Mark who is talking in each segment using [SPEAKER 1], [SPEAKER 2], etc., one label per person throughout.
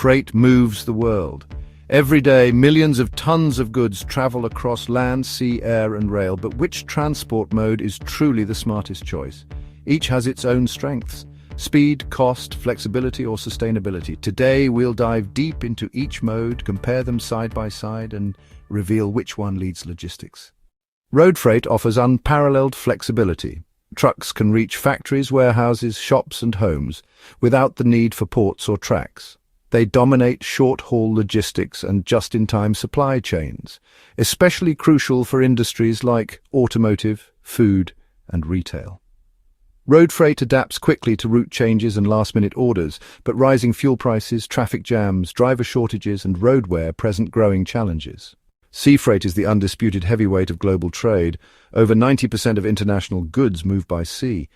[SPEAKER 1] Freight moves the world. Every day, millions of tons of goods travel across land, sea, air, and rail, but which transport mode is truly the smartest choice? Each has its own strengths: speed, cost, flexibility, or sustainability. Today, we'll dive deep into each mode, compare them side by side, and reveal which one leads logistics. Road freight offers unparalleled flexibility. Trucks can reach factories, warehouses, shops, and homes without the need for ports or tracks. They dominate short-haul logistics and just-in-time supply chains, especially crucial for industries like automotive, food, and retail. Road freight adapts quickly to route changes and last-minute orders, but rising fuel prices, traffic jams, driver shortages, and road wear present growing challenges. Sea freight is the undisputed heavyweight of global trade. Over 90% of international goods move by sea.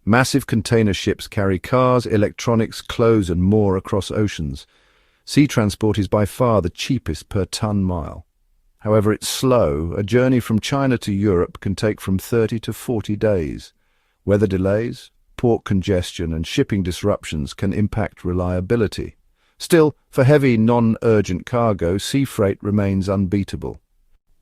[SPEAKER 1] Massive container ships carry cars, electronics, clothes, and more across oceans. Sea transport is by far the cheapest per ton-mile. However, it's slow. A journey from China to Europe can take from 30 to 40 days. Weather delays, port congestion, and shipping disruptions can impact reliability. Still, for heavy, non-urgent cargo, sea freight remains unbeatable.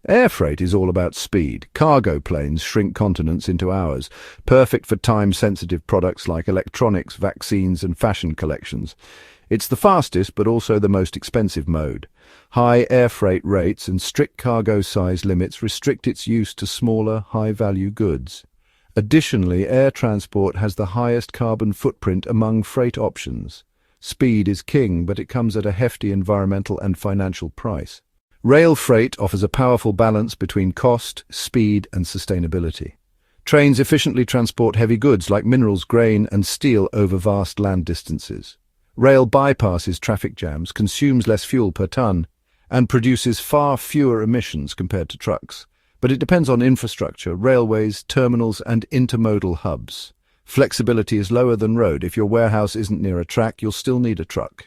[SPEAKER 1] Air freight is all about speed. Cargo planes shrink continents into hours, perfect for time-sensitive products like electronics, vaccines, and fashion collections. It's the fastest, but also the most expensive mode. High air freight rates and strict cargo size limits restrict its use to smaller, high-value goods. Additionally, air transport has the highest carbon footprint among freight options. Speed is king, but it comes at a hefty environmental and financial price. Rail freight offers a powerful balance between cost, speed, and sustainability. Trains efficiently transport heavy goods like minerals, grain, and steel over vast land distances. Rail bypasses traffic jams, consumes less fuel per ton, and produces far fewer emissions compared to trucks. But it depends on infrastructure, railways, terminals, and intermodal hubs. Flexibility is lower than road. If your warehouse isn't near a track, you'll still need a truck.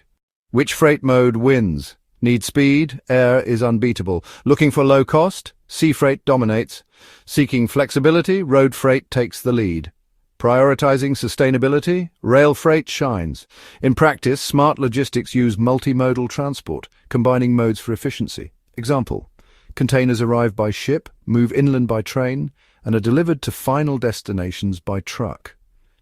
[SPEAKER 1] Which freight mode wins? Need speed? Air is unbeatable. Looking for low cost? Sea freight dominates. Seeking flexibility? Road freight takes the lead. Prioritizing sustainability? Rail freight shines. In practice, smart logistics use multimodal transport, combining modes for efficiency. Example: containers arrive by ship, move inland by train, and are delivered to final destinations by truck.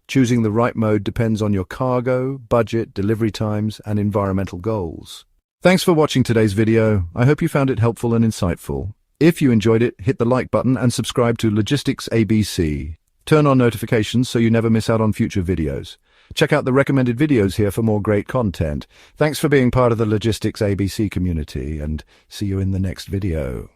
[SPEAKER 1] Choosing the right mode depends on your cargo, budget, delivery times, and environmental goals. Thanks for watching today's video. I hope you found it helpful and insightful. If you enjoyed it, hit the like button and subscribe to Logistics ABC. Turn on notifications so you never miss out on future videos. Check out the recommended videos here for more great content. Thanks for being part of the Logistics ABC community, and see you in the next video.